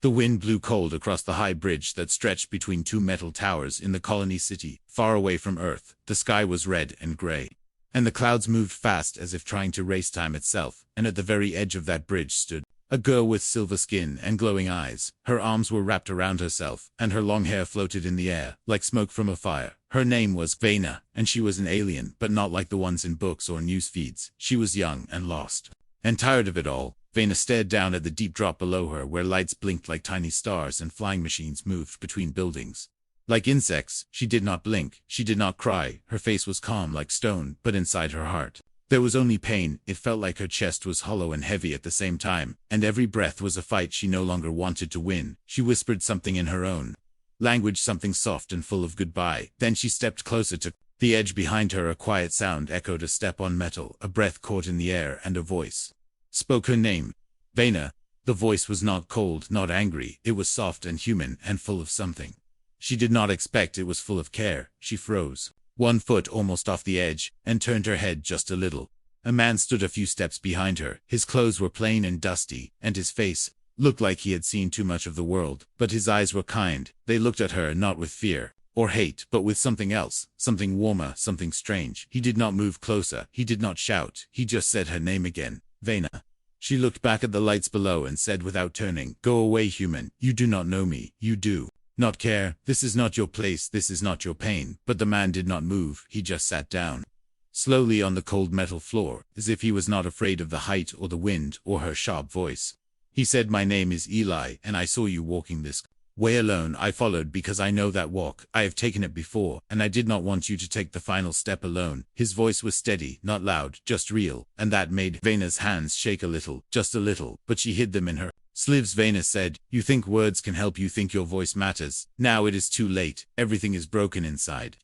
The wind blew cold across the high bridge that stretched between two metal towers in the colony city, far away from Earth. The sky was red and gray, and the clouds moved fast as if trying to race time itself, and at the very edge of that bridge stood a girl with silver skin and glowing eyes. Her arms were wrapped around herself, and her long hair floated in the air, like smoke from a fire. Her name was Vena, and she was an alien, but not like the ones in books or news feeds. She was young and lost, and tired of it all. Vena stared down at the deep drop below her where lights blinked like tiny stars and flying machines moved between buildings. Like insects, she did not blink, she did not cry, her face was calm like stone, but inside her heart there was only pain. It felt like her chest was hollow and heavy at the same time, and every breath was a fight she no longer wanted to win. She whispered something in her own language, something soft and full of goodbye. Then she stepped closer to the edge. Behind her a quiet sound echoed, a step on metal, a breath caught in the air, and a voice spoke her name. Vena. The voice was not cold, not angry, it was soft and human and full of something she did not expect. It was full of care. She froze, 1 foot almost off the edge, and turned her head just a little. A man stood a few steps behind her. His clothes were plain and dusty, and his face looked like he had seen too much of the world, but his eyes were kind. They looked at her not with fear or hate, but with something else, something warmer, something strange. He did not move closer, he did not shout, he just said her name again, Vena. She looked back at the lights below and said without turning, "Go away, human, you do not know me, you do not care, this is not your place, this is not your pain." But the man did not move, he just sat down slowly on the cold metal floor, as if he was not afraid of the height or the wind or her sharp voice. He said, "My name is Eli, and I saw you walking this way alone. I followed because I know that walk, I have taken it before, and I did not want you to take the final step alone." His voice was steady, not loud, just real, and that made Vena's hands shake a little, just a little, but she hid them in her sleeves. Vena said, "You think words can help, you think your voice matters. Now it is too late, everything is broken inside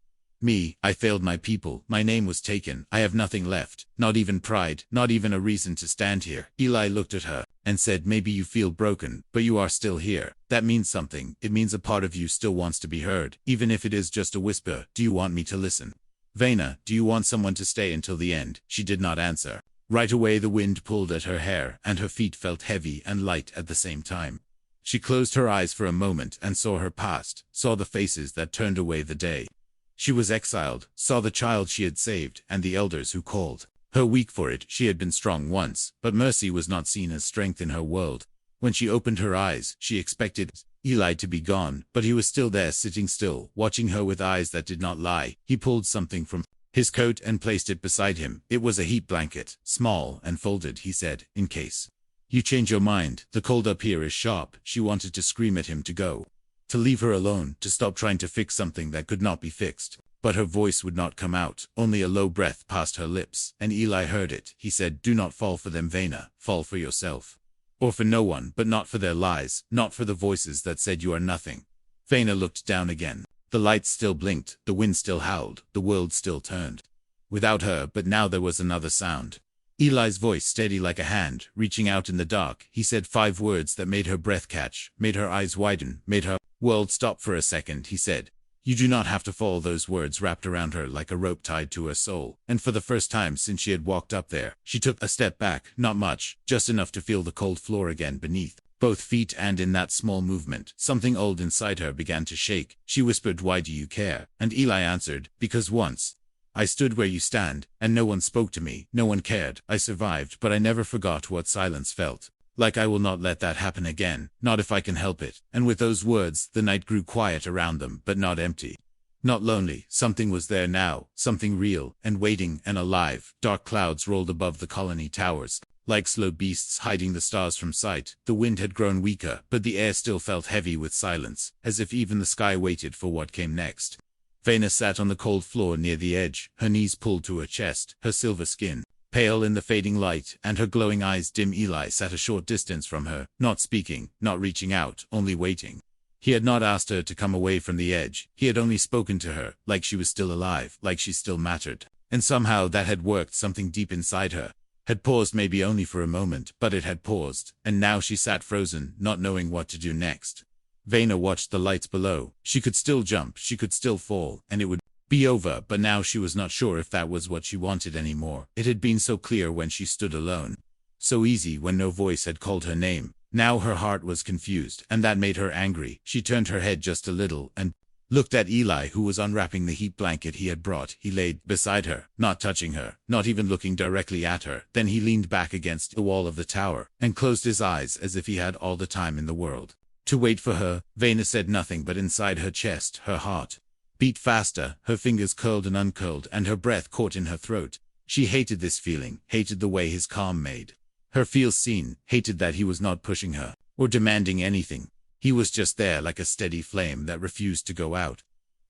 me. I failed my people, my name was taken, I have nothing left, not even pride, not even a reason to stand here." Eli looked at her and said, "Maybe you feel broken, but you are still here. That means something, it means a part of you still wants to be heard, even if it is just a whisper. Do you want me to listen? Vena, do you want someone to stay until the end?" She did not answer. Right away the wind pulled at her hair, and her feet felt heavy and light at the same time. She closed her eyes for a moment and saw her past, saw the faces that turned away the day she was exiled, saw the child she had saved, and the elders who called her weak for it. She had been strong once, but mercy was not seen as strength in her world. When she opened her eyes, she expected Eli to be gone, but he was still there, sitting still, watching her with eyes that did not lie. He pulled something from his coat and placed it beside him. It was a heat blanket, small and folded. He said, "In case you change your mind, the cold up here is sharp." She wanted to scream at him to go, to leave her alone, to stop trying to fix something that could not be fixed. But her voice would not come out, only a low breath passed her lips, and Eli heard it. He said, "Do not fall for them, Vena, fall for yourself. Or for no one, but not for their lies, not for the voices that said you are nothing." Vena looked down again. The lights still blinked, the wind still howled, the world still turned without her, but now there was another sound. Eli's voice, steady like a hand, reaching out in the dark. He said 5 words that made her breath catch, made her eyes widen, made her world stop for a second. He said, "You do not have to fall." Those words wrapped around her like a rope tied to her soul, and for the first time since she had walked up there, she took a step back, not much, just enough to feel the cold floor again beneath both feet, and in that small movement, something old inside her began to shake. She whispered, "Why do you care?" And Eli answered, "Because once I stood where you stand, and no one spoke to me, no one cared. I survived, but I never forgot what silence felt like. I will not let that happen again, not if I can help it." And with those words, the night grew quiet around them, but not empty, not lonely. Something was there now, something real, and waiting, and alive. Dark clouds rolled above the colony towers, like slow beasts hiding the stars from sight. The wind had grown weaker, but the air still felt heavy with silence, as if even the sky waited for what came next. Vena sat on the cold floor near the edge, her knees pulled to her chest, her silver skin pale in the fading light, and her glowing eyes dim. Eli sat a short distance from her, not speaking, not reaching out, only waiting. He had not asked her to come away from the edge, he had only spoken to her, like she was still alive, like she still mattered. And somehow that had worked. Something deep inside her had paused, maybe only for a moment, but it had paused, and now she sat frozen, not knowing what to do next. Vena watched the lights below. She could still jump, she could still fall, and it would be over, but now she was not sure if that was what she wanted anymore. It had been so clear when she stood alone, so easy when no voice had called her name. Now her heart was confused, and that made her angry. She turned her head just a little and looked at Eli, who was unwrapping the heat blanket he had brought. He laid beside her, not touching her, not even looking directly at her. Then he leaned back against the wall of the tower and closed his eyes as if he had all the time in the world to wait for her. Vena said nothing, but inside her chest, her heart beat faster. Her fingers curled and uncurled, and her breath caught in her throat. She hated this feeling, hated the way his calm made her feel seen, hated that he was not pushing her or demanding anything. He was just there, like a steady flame that refused to go out.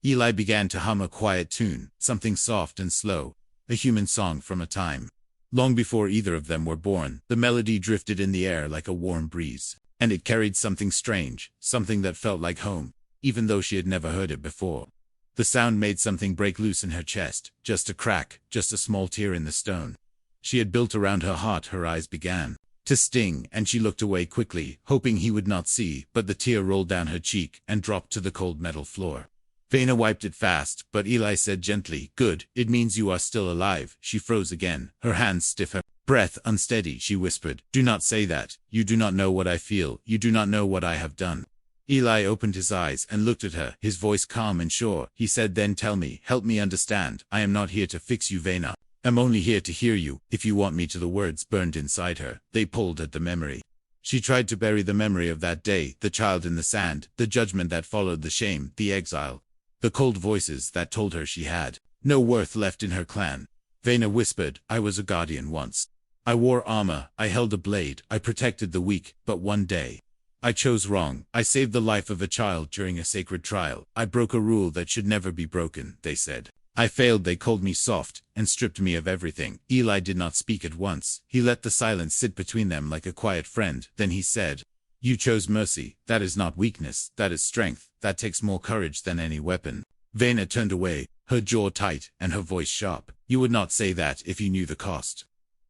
Eli began to hum a quiet tune, something soft and slow, a human song from a time long before either of them were born. The melody drifted in the air like a warm breeze, and it carried something strange, something that felt like home, even though she had never heard it before. The sound made something break loose in her chest, just a crack, just a small tear in the stone she had built around her heart. Her eyes began to sting, and she looked away quickly, hoping he would not see, but the tear rolled down her cheek and dropped to the cold metal floor. Vena wiped it fast, but Eli said gently, "Good, it means you are still alive." She froze again, her hands stiff, her breath unsteady. She whispered, "Do not say that. You do not know what I feel. You do not know what I have done." Eli opened his eyes and looked at her, his voice calm and sure. He said, "Then tell me, help me understand. I am not here to fix you, Vena. I'm only here to hear you, if you want me to." The words burned inside her. They pulled at the memory. She tried to bury the memory of that day, the child in the sand, the judgment that followed, the shame, the exile, the cold voices that told her she had no worth left in her clan. Vena whispered, "I was a guardian once. I wore armor, I held a blade, I protected the weak, but one day I chose wrong. I saved the life of a child during a sacred trial. I broke a rule that should never be broken," they said. "I failed. They called me soft and stripped me of everything." Eli did not speak at once. He let the silence sit between them like a quiet friend. Then he said, "You chose mercy. That is not weakness. That is strength. That takes more courage than any weapon." Vena turned away, her jaw tight and her voice sharp. "You would not say that if you knew the cost."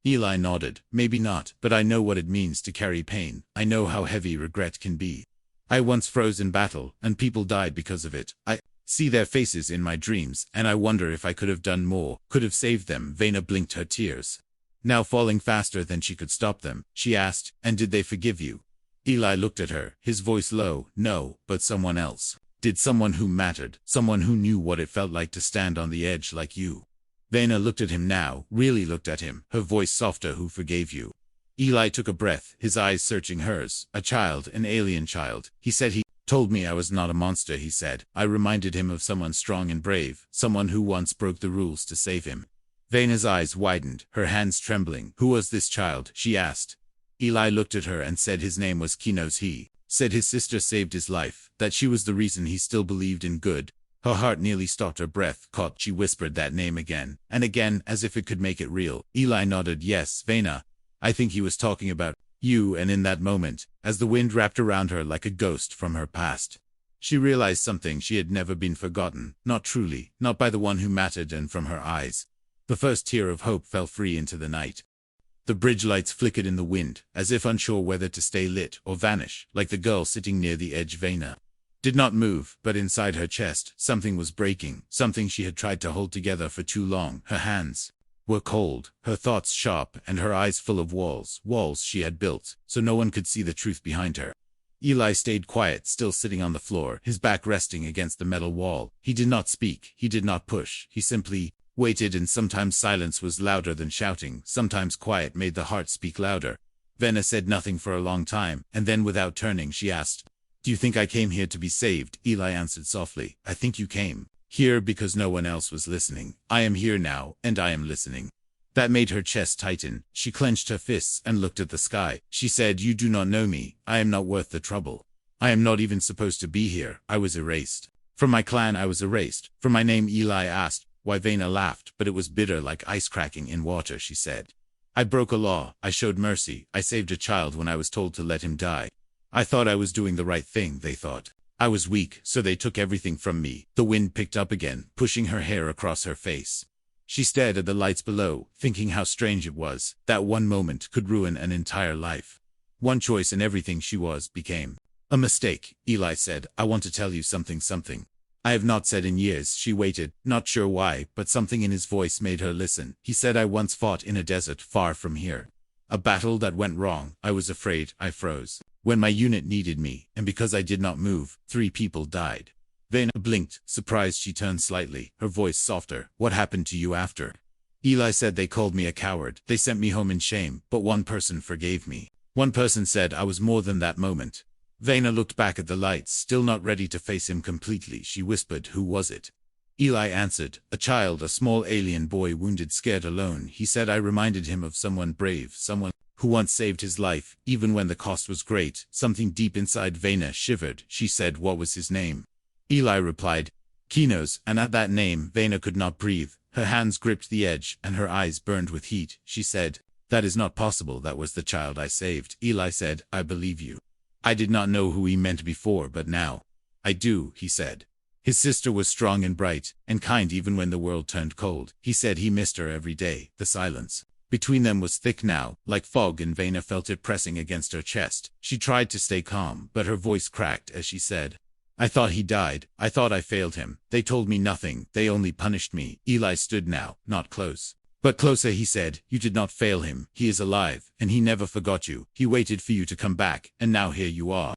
Eli nodded. "Maybe not, but I know what it means to carry pain. I know how heavy regret can be. I once froze in battle, and people died because of it. I see their faces in my dreams, and I wonder if I could have done more, could have saved them." Vena blinked, her tears now falling faster than she could stop them. She asked, "And did they forgive you?" Eli looked at her, his voice low. "No, but someone else did, someone who mattered, someone who knew what it felt like to stand on the edge like you." Vena looked at him now, really looked at him, her voice softer. "Who forgave you?" Eli took a breath, his eyes searching hers. "A child, an alien child. He said he told me I was not a monster," he said. "I reminded him of someone strong and brave, someone who once broke the rules to save him." Vena's eyes widened, her hands trembling. "Who was this child?" she asked. Eli looked at her and said his name was Kinos. He said his sister saved his life, that she was the reason he still believed in good. Her heart nearly stopped, her breath caught. She whispered that name again and again, as if it could make it real. Eli nodded. "Yes, Vena. I think he was talking about you." And in that moment, as the wind wrapped around her like a ghost from her past, she realized something. She had never been forgotten, not truly, not by the one who mattered. And from her eyes, the first tear of hope fell free into the night. The bridge lights flickered in the wind, as if unsure whether to stay lit or vanish, like the girl sitting near the edge. Vena did not move, but inside her chest, something was breaking, something she had tried to hold together for too long. Her hands were cold, her thoughts sharp, and her eyes full of walls she had built, so no one could see the truth behind her. Eli stayed quiet, still sitting on the floor, his back resting against the metal wall. He did not speak, he did not push, he simply waited, and sometimes silence was louder than shouting, sometimes quiet made the heart speak louder. Vena said nothing for a long time, and then without turning she asked, "Do you think I came here to be saved?" Eli answered softly, "I think you came here because no one else was listening. I am here now, and I am listening." That made her chest tighten. She clenched her fists and looked at the sky. She said, "You do not know me. I am not worth the trouble. I am not even supposed to be here. I was erased. From my clan I was erased. From my name." Eli asked why. Vena laughed, but it was bitter, like ice cracking in water. She said, "I broke a law. I showed mercy. I saved a child when I was told to let him die. I thought I was doing the right thing. They thought I was weak, so they took everything from me." The wind picked up again, pushing her hair across her face. She stared at the lights below, thinking how strange it was that one moment could ruin an entire life. One choice and everything she was became a mistake. Eli said, "I want to tell you something. I have not said in years." She waited, not sure why, but something in his voice made her listen. He said, "I once fought in a desert far from here. A battle that went wrong. I was afraid. I froze. When my unit needed me, and because I did not move, 3 people died. Vena blinked, surprised. She turned slightly, her voice softer. What happened to you after? Eli said they called me a coward. They sent me home in shame, but one person forgave me. One person said I was more than that moment. Vena looked back at the lights, still not ready to face him completely. She whispered, who was it? Eli answered, a child, a small alien boy, wounded, scared, alone. He said I reminded him of someone brave, someone who once saved his life, even when the cost was great. Something deep inside Vena shivered. She said, what was his name? Eli replied, Kinos, and at that name, Vena could not breathe. Her hands gripped the edge, and her eyes burned with heat. She said, that is not possible. That was the child I saved. Eli said, I believe you. I did not know who he meant before, but now I do, he said. His sister was strong and bright, and kind even when the world turned cold. He said he missed her every day. The silence between them was thick now, like fog, and Vena felt it pressing against her chest. She tried to stay calm, but her voice cracked as she said, I thought he died. I thought I failed him. They told me nothing. They only punished me. Eli stood now, not close, but closer. He said, you did not fail him. He is alive, and he never forgot you. He waited for you to come back, and now here you are.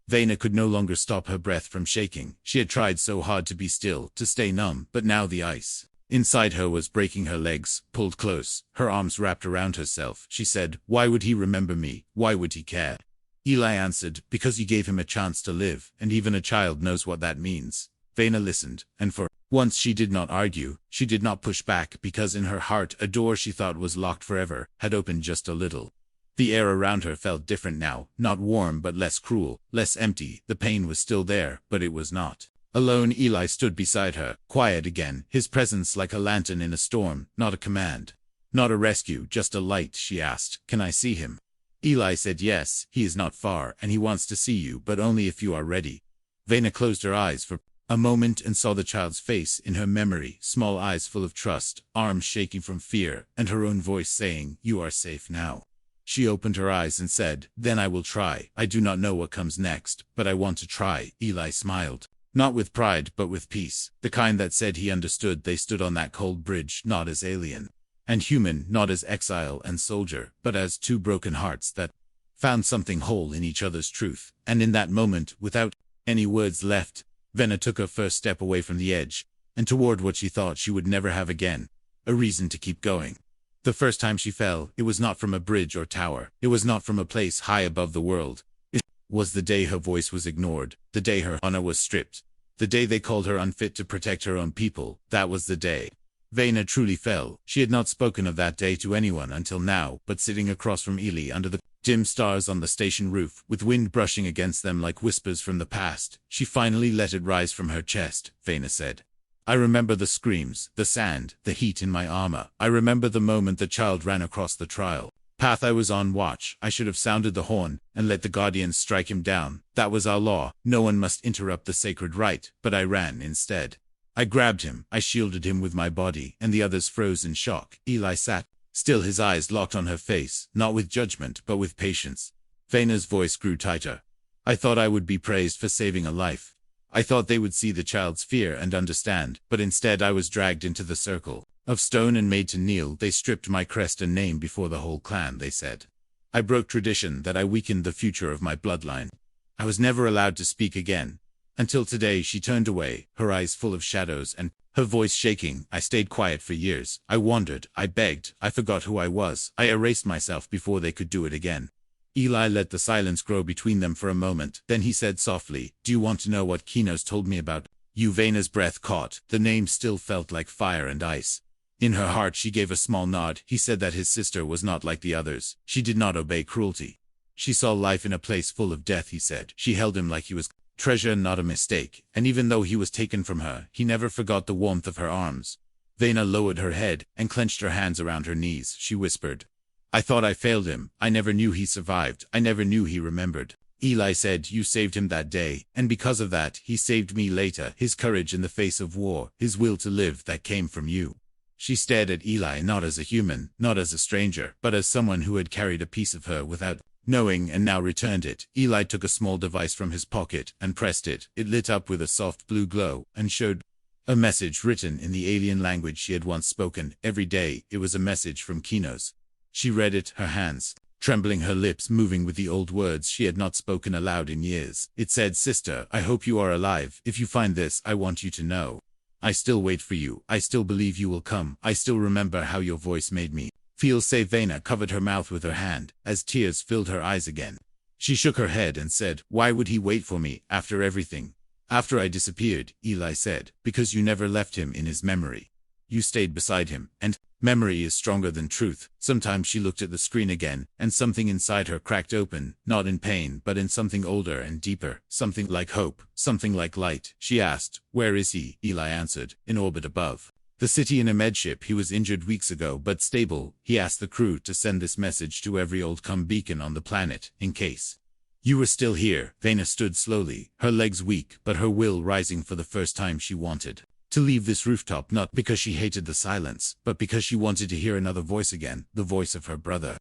Vena could no longer stop her breath from shaking. She had tried so hard to be still, to stay numb, but now the ice inside her was breaking. Her legs pulled close, her arms wrapped around herself. She said, why would he remember me? Why would he care? Eli answered, because you gave him a chance to live, and even a child knows what that means. Vena listened, and for once she did not argue. She did not push back, because in her heart a door she thought was locked forever had opened just a little. The air around her felt different now, not warm but less cruel, less empty. The pain was still there, but it was not alone. Eli stood beside her, quiet again, his presence like a lantern in a storm, not a command, not a rescue, just a light. She asked, can I see him? Eli said yes, he is not far, and he wants to see you, but only if you are ready. Vena closed her eyes for a moment and saw the child's face in her memory, small eyes full of trust, arms shaking from fear, and her own voice saying, you are safe now. She opened her eyes and said, then I will try. I do not know what comes next, but I want to try. Eli smiled. Not with pride, but with peace, the kind that said he understood. They stood on that cold bridge, not as alien and human, not as exile and soldier, but as 2 broken hearts that found something whole in each other's truth. And in that moment, without any words left, Vena took her first step away from the edge, and toward what she thought she would never have again, a reason to keep going. The first time she fell, it was not from a bridge or tower. It was not from a place high above the world. It was the day her voice was ignored, the day her honor was stripped, the day they called her unfit to protect her own people. That was the day Vena truly fell. She had not spoken of that day to anyone until now, but sitting across from Eli under the dim stars on the station roof, with wind brushing against them like whispers from the past, she finally let it rise from her chest. Vena said, I remember the screams, the sand, the heat in my armor. I remember the moment the child ran across the trial path. I was on watch. I should have sounded the horn and let the guardians strike him down. That was our law. No one must interrupt the sacred rite, but I ran instead. I grabbed him. I shielded him with my body, and the others froze in shock. Eli sat still, his eyes locked on her face, not with judgment, but with patience. Vena's voice grew tighter. I thought I would be praised for saving a life. I thought they would see the child's fear and understand, but instead I was dragged into the circle of stone and made to kneel. They stripped my crest and name before the whole clan, they said. I broke tradition, that I weakened the future of my bloodline. I was never allowed to speak again. Until today. She turned away, her eyes full of shadows and her voice shaking. I stayed quiet for years. I wandered, I begged, I forgot who I was. I erased myself before they could do it again. Eli let the silence grow between them for a moment. Then he said softly, do you want to know what Kinos told me about you? Vena's breath caught. The name still felt like fire and ice. In her heart she gave a small nod. He said that his sister was not like the others. She did not obey cruelty. She saw life in a place full of death, he said. She held him like he was treasure, not a mistake, and even though he was taken from her, he never forgot the warmth of her arms. Vena lowered her head and clenched her hands around her knees. She whispered, I thought I failed him. I never knew he survived. I never knew he remembered. Eli said, you saved him that day, and because of that, he saved me later. His courage in the face of war, his will to live, that came from you. She stared at Eli, not as a human, not as a stranger, but as someone who had carried a piece of her without knowing and now returned it. Eli took a small device from his pocket and pressed it. It lit up with a soft blue glow and showed a message written in the alien language she had once spoken. Every day, it was a message from Kinos. She read it, her hands trembling, her lips moving with the old words she had not spoken aloud in years. It said, "Sister, I hope you are alive. If you find this, I want you to know. I still wait for you. I still believe you will come. I still remember how your voice made me feel safe." Vena covered her mouth with her hand, as tears filled her eyes again. She shook her head and said, "Why would he wait for me, after everything?" "After I disappeared," Eli said, "because you never left him in his memory. You stayed beside him, and memory is stronger than truth." Sometimes she looked at the screen again, and something inside her cracked open, not in pain, but in something older and deeper, something like hope, something like light. She asked, "Where is he?" Eli answered, "In orbit above the city in a medship. He was injured weeks ago, but stable. He asked the crew to send this message to every old-come beacon on the planet, in case you were still here." Vena stood slowly, her legs weak, but her will rising for the first time. She wanted to leave this rooftop, not because she hated the silence, but because she wanted to hear another voice again, the voice of her brother.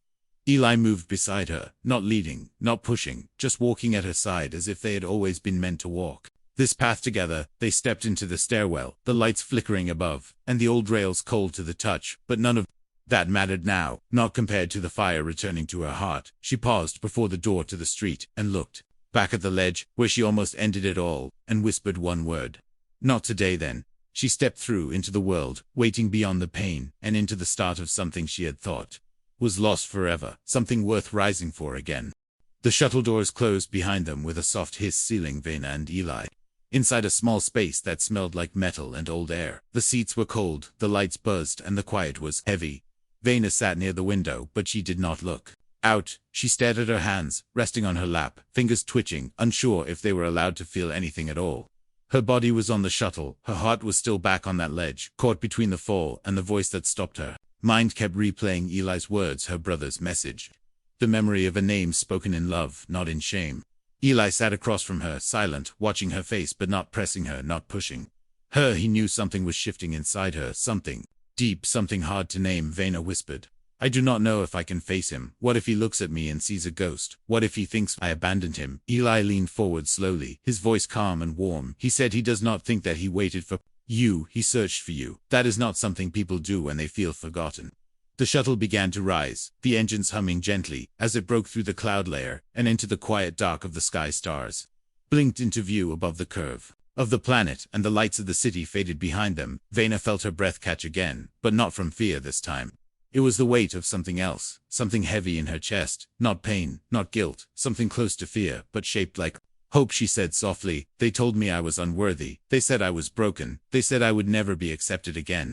Eli moved beside her, not leading, not pushing, just walking at her side as if they had always been meant to walk this path together. They stepped into the stairwell, the lights flickering above, and the old rails cold to the touch, but none of that mattered now, not compared to the fire returning to her heart. She paused before the door to the street, and looked back at the ledge, where she almost ended it all, and whispered one word. "Not today, then." She stepped through into the world, waiting beyond the pain, and into the start of something she had thought was lost forever, something worth rising for again. The shuttle doors closed behind them with a soft hiss, sealing Vena and Eli inside a small space that smelled like metal and old air. The seats were cold, the lights buzzed, and the quiet was heavy. Vena sat near the window, but she did not look out. She stared at her hands, resting on her lap, fingers twitching, unsure if they were allowed to feel anything at all. Her body was on the shuttle, her heart was still back on that ledge, caught between the fall and the voice that stopped her. Mind kept replaying Eli's words, her brother's message. The memory of a name spoken in love, not in shame. Eli sat across from her, silent, watching her face but not pressing her, not pushing her. He knew something was shifting inside her, something deep, something hard to name. Vena whispered, "I do not know if I can face him. What if he looks at me and sees a ghost? What if he thinks I abandoned him?" Eli leaned forward slowly, his voice calm and warm. He said he does not think that he waited for you, he searched for you. That is not something people do when they feel forgotten. The shuttle began to rise, the engines humming gently, as it broke through the cloud layer, and into the quiet dark of the sky. Stars blinked into view above the curve of the planet, and the lights of the city faded behind them. Vena felt her breath catch again, but not from fear this time. It was the weight of something else, something heavy in her chest, not pain, not guilt, something close to fear, but shaped like hope. She said softly, "They told me I was unworthy. They said I was broken. They said I would never be accepted again."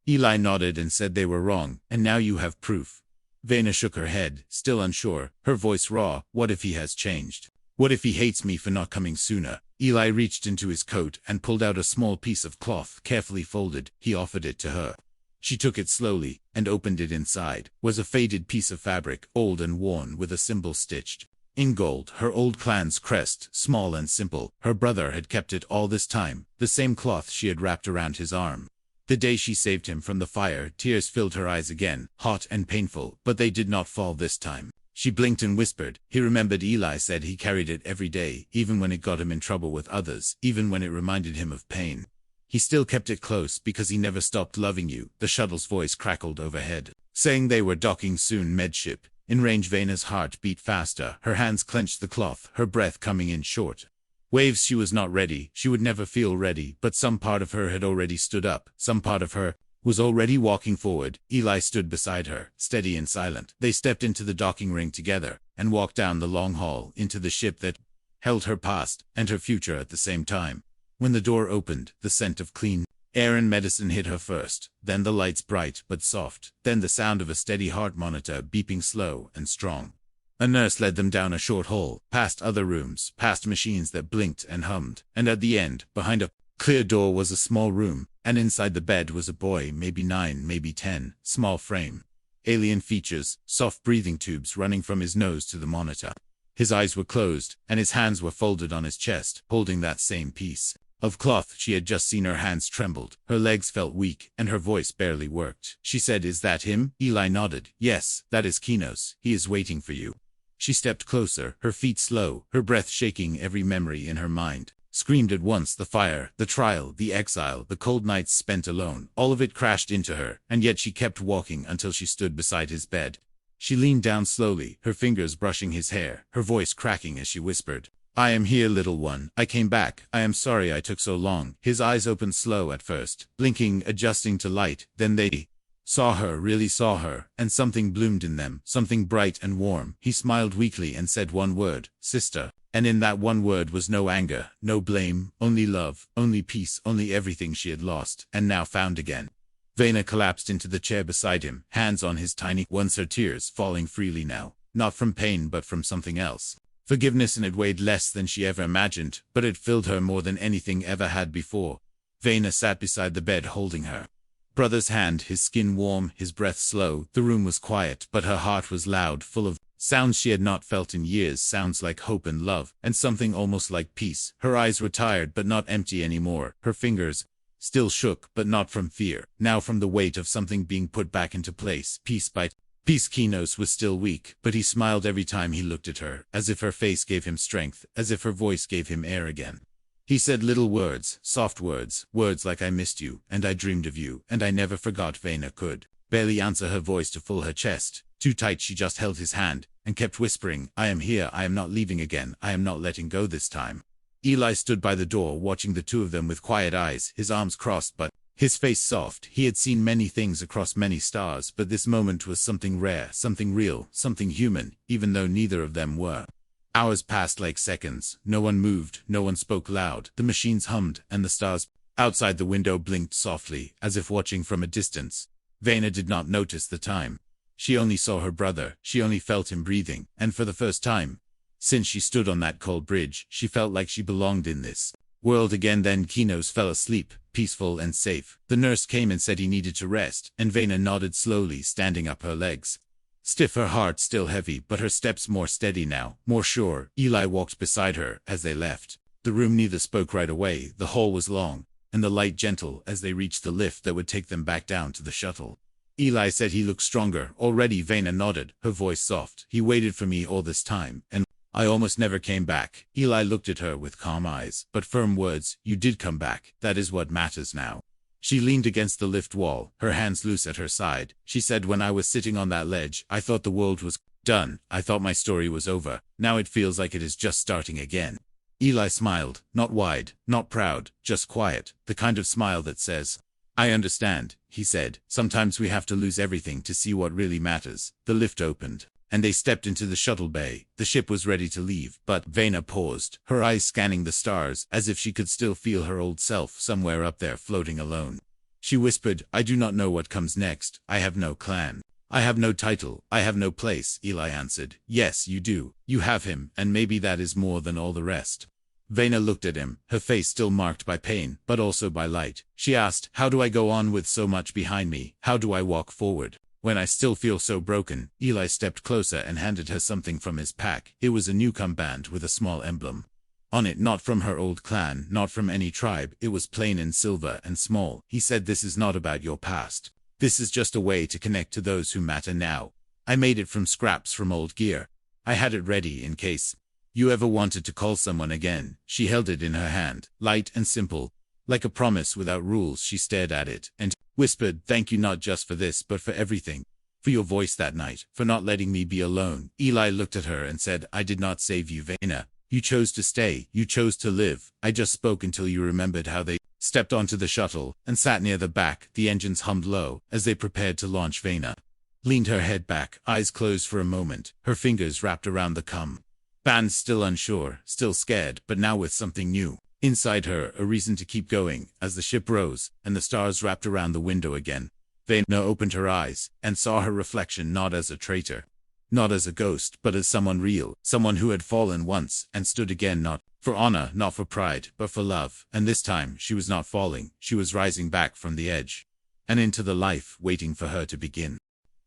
Eli nodded and said they were wrong, and now you have proof. Vena shook her head, still unsure, her voice raw. "What if he has changed? What if he hates me for not coming sooner?" Eli reached into his coat and pulled out a small piece of cloth, carefully folded. He offered it to her. She took it slowly, and opened it. Inside was a faded piece of fabric, old and worn, with a symbol stitched in gold, her old clan's crest, small and simple. Her brother had kept it all this time, the same cloth she had wrapped around his arm. The day she saved him from the fire. Tears filled her eyes again, hot and painful, but they did not fall this time. She blinked and whispered. He remembered Eli said he carried it every day, even when it got him in trouble with others, even when it reminded him of pain. He still kept it close because he never stopped loving you. The shuttle's voice crackled overhead, saying they were docking soon. Medship in range. Vena's heart beat faster. Her hands clenched the cloth, her breath coming in short waves. She was not ready. She would never feel ready, but some part of her had already stood up. Some part of her was already walking forward. Eli stood beside her, steady and silent. They stepped into the docking ring together, and walked down the long hall, into the ship that held her past and her future at the same time. When the door opened, the scent of clean air and medicine hit her first, then the lights bright but soft, then the sound of a steady heart monitor beeping slow and strong. A nurse led them down a short hall, past other rooms, past machines that blinked and hummed, and at the end, behind a clear door, was a small room, and inside the bed was a boy, maybe 9, maybe 10, small frame, alien features, soft breathing tubes running from his nose to the monitor. His eyes were closed, and his hands were folded on his chest, holding that same piece of cloth she had just seen. Her hands trembled, her legs felt weak, and her voice barely worked. She said, "Is that him?" Eli nodded. "Yes, that is Kinos. He is waiting for you." She stepped closer, her feet slow, her breath shaking. Every memory in her mind screamed at once. The fire, the trial, the exile, the cold nights spent alone. All of it crashed into her, and yet she kept walking until she stood beside his bed. She leaned down slowly, her fingers brushing his hair, her voice cracking as she whispered, "I am here, little one. I came back. I am sorry I took so long." His eyes opened slow at first, blinking, adjusting to light. Then they saw her, really saw her, and something bloomed in them, something bright and warm. He smiled weakly and said one word, "Sister." And in that one word was no anger, no blame, only love, only peace, only everything she had lost, and now found again. Vena collapsed into the chair beside him, hands on his tiny ones, her tears falling freely now, not from pain but from something else. Forgiveness, and it weighed less than she ever imagined, but it filled her more than anything ever had before. Vena sat beside the bed holding her brother's hand, his skin warm, his breath slow. The room was quiet, but her heart was loud, full of sounds she had not felt in years, sounds like hope and love, and something almost like peace. Her eyes were tired but not empty anymore. Her fingers still shook, but not from fear, now from the weight of something being put back into place, piece by piece. Kinos was still weak, but he smiled every time he looked at her, as if her face gave him strength, as if her voice gave him air again. He said little words, soft words, words like "I missed you, and I dreamed of you, and I never forgot." Vena could barely answer her voice to fill her chest. Too tight, she just held his hand, and kept whispering, "I am here, I am not leaving again, I am not letting go this time." Eli stood by the door, watching the two of them with quiet eyes, his arms crossed but his face soft. He had seen many things across many stars, but this moment was something rare, something real, something human, even though neither of them were. Hours passed like seconds. No one moved, no one spoke loud. The machines hummed, and the stars outside the window blinked softly, as if watching from a distance. Vena did not notice the time. She only saw her brother, she only felt him breathing, and for the first time since she stood on that cold bridge, she felt like she belonged in this world again. Then Kinos fell asleep, peaceful and safe. The nurse came and said he needed to rest, and Vena nodded slowly, standing up, her legs stiff, her heart still heavy, but her steps more steady now, more sure. Eli walked beside her as they left the room. Neither spoke right away. The hall was long, and the light gentle as they reached the lift that would take them back down to the shuttle. Eli said he looked stronger already. Vena nodded, her voice soft. "He waited for me all this time, and I almost never came back." Eli looked at her with calm eyes, but firm words. "You did come back. That is what matters now." She leaned against the lift wall, her hands loose at her side. She said, "When I was sitting on that ledge, I thought the world was done. I thought my story was over. Now it feels like it is just starting again." Eli smiled, not wide, not proud, just quiet, the kind of smile that says, "I understand," he said. "Sometimes we have to lose everything to see what really matters." The lift opened, and they stepped into the shuttle bay. The ship was ready to leave, but Vena paused, her eyes scanning the stars, as if she could still feel her old self somewhere up there floating alone. She whispered, "I do not know what comes next. I have no clan. I have no title. I have no place." Eli answered, "Yes, you do. You have him, and maybe that is more than all the rest." Vena looked at him, her face still marked by pain, but also by light. She asked, "How do I go on with so much behind me? How do I walk forward when I still feel so broken?" Eli stepped closer and handed her something from his pack. It was a Newcomb band with a small emblem on it, not from her old clan, not from any tribe. It was plain and silver and small. He said, "This is not about your past. This is just a way to connect to those who matter now. I made it from scraps from old gear. I had it ready in case you ever wanted to call someone again." She held it in her hand, light and simple, like a promise without rules. She stared at it and whispered, "Thank you, not just for this, but for everything. For your voice that night, for not letting me be alone." Eli looked at her and said, "I did not save you, Vena. You chose to stay. You chose to live. I just spoke until you remembered how." They stepped onto the shuttle and sat near the back. The engines hummed low as they prepared to launch. Vena leaned her head back, eyes closed for a moment, her fingers wrapped around the cum band, still unsure, still scared, but now with something new inside her, a reason to keep going. As the ship rose and the stars wrapped around the window again, Vena opened her eyes and saw her reflection, not as a traitor, not as a ghost, but as someone real, someone who had fallen once and stood again, not for honor, not for pride, but for love. And this time she was not falling, she was rising back from the edge and into the life waiting for her to begin.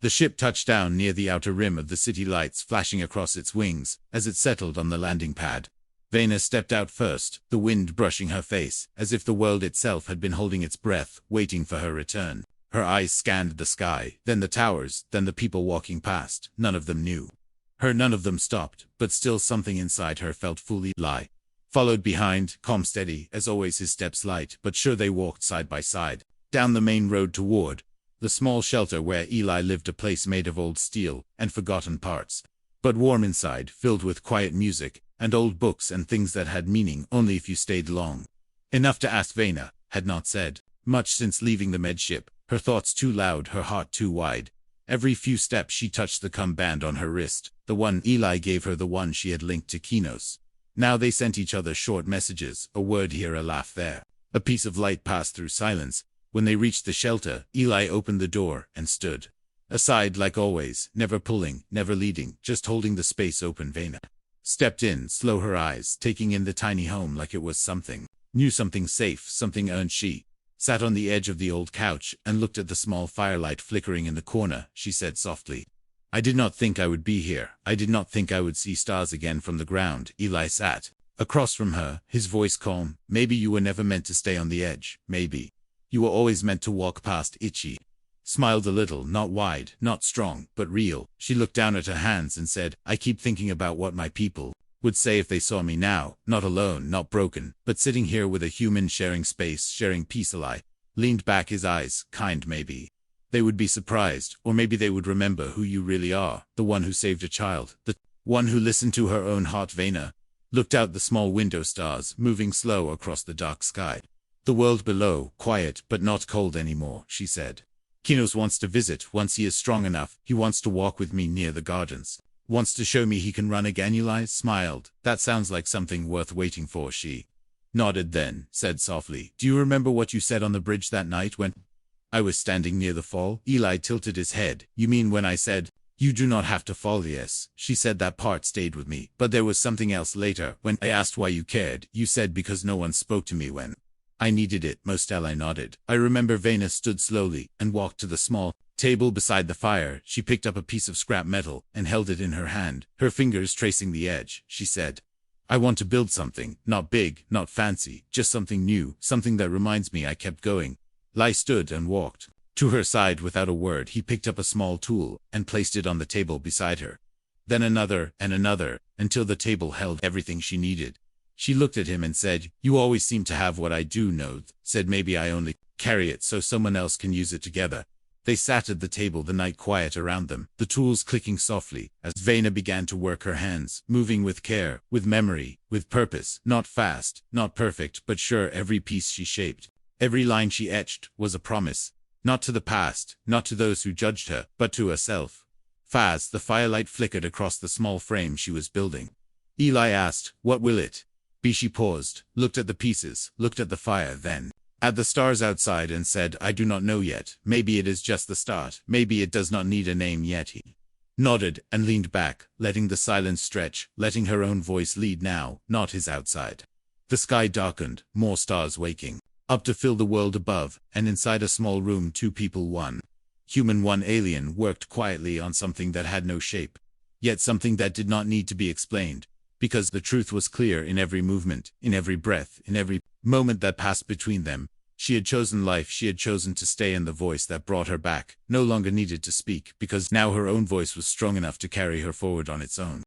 The ship touched down near the outer rim of the city, lights flashing across its wings as it settled on the landing pad. Vena stepped out first, the wind brushing her face, as if the world itself had been holding its breath, waiting for her return. Her eyes scanned the sky, then the towers, then the people walking past. None of them knew her, none of them stopped, but still something inside her felt fully alive. Followed behind, calm, steady, as always, his steps light but sure. They walked side by side down the main road toward The small shelter where Eli lived, a place made of old steel and forgotten parts, but warm inside, filled with quiet music and old books and things that had meaning only if you stayed long enough to ask. Vena had not said much since leaving the medship, her thoughts too loud, her heart too wide. Every few steps she touched the band on her wrist, the one Eli gave her, the one she had linked to Kinos. Now they sent each other short messages, a word here, a laugh there. A piece of light passed through silence. When they reached the shelter, Eli opened the door and stood aside like always, never pulling, never leading, just holding the space open. Vena stepped in, slow, her eyes taking in the tiny home like it was something new, something safe, something earned. She sat on the edge of the old couch and looked at the small firelight flickering in the corner. She said softly, "I did not think I would be here. I did not think I would see stars again from the ground." Eli sat across from her, his voice calm. "Maybe you were never meant to stay on the edge. Maybe you were always meant to walk past it." She smiled a little, not wide, not strong, but real. She looked down at her hands and said, "I keep thinking about what my people would say if they saw me now, not alone, not broken, but sitting here with a human, sharing space, sharing peace." Eli leaned back, his eyes kind. "Maybe they would be surprised, or maybe they would remember who you really are, the one who saved a child, the one who listened to her own heart." Vena looked out the small window, stars moving slow across the dark sky. "The world below, quiet but not cold anymore," she said. "Kinos wants to visit once he is strong enough. He wants to walk with me near the gardens. Wants to show me he can run again." Eli smiled. "That sounds like something worth waiting for." She nodded, then said softly, "Do you remember what you said on the bridge that night when I was standing near the fall?" Eli tilted his head. "You mean when I said, 'You do not have to fall'?" "Yes," she said, "that part stayed with me. But there was something else later. When I asked why you cared, you said because no one spoke to me when I needed it most." Eli nodded. "I remember." Vena stood slowly and walked to the small table beside the fire. She picked up a piece of scrap metal and held it in her hand, her fingers tracing the edge. She said, "I want to build something, not big, not fancy, just something new, something that reminds me I kept going." Eli stood and walked to her side without a word. He picked up a small tool and placed it on the table beside her. Then another and another, until the table held everything she needed. She looked at him and said, "You always seem to have what I do know." Said, "Maybe I only carry it so someone else can use it together." They sat at the table, the night quiet around them, the tools clicking softly, as Vena began to work, her hands moving with care, with memory, with purpose, not fast, not perfect, but sure. Every piece she shaped, every line she etched, was a promise, not to the past, not to those who judged her, but to herself. Fast, the firelight flickered across the small frame she was building. Eli asked, "What will it be?" She paused, looked at the pieces, looked at the fire, then at the stars outside, and said, "I do not know yet. Maybe it is just the start. Maybe it does not need a name yet." He nodded and leaned back, letting the silence stretch, letting her own voice lead now, not his outside. The sky darkened, more stars waking up to fill the world above, and inside a small room, two people, one human, one alien, worked quietly on something that had no shape, yet something that did not need to be explained, because the truth was clear in every movement, in every breath, in every moment that passed between them. She had chosen life. She had chosen to stay, and the voice that brought her back no longer needed to speak, because now her own voice was strong enough to carry her forward on its own.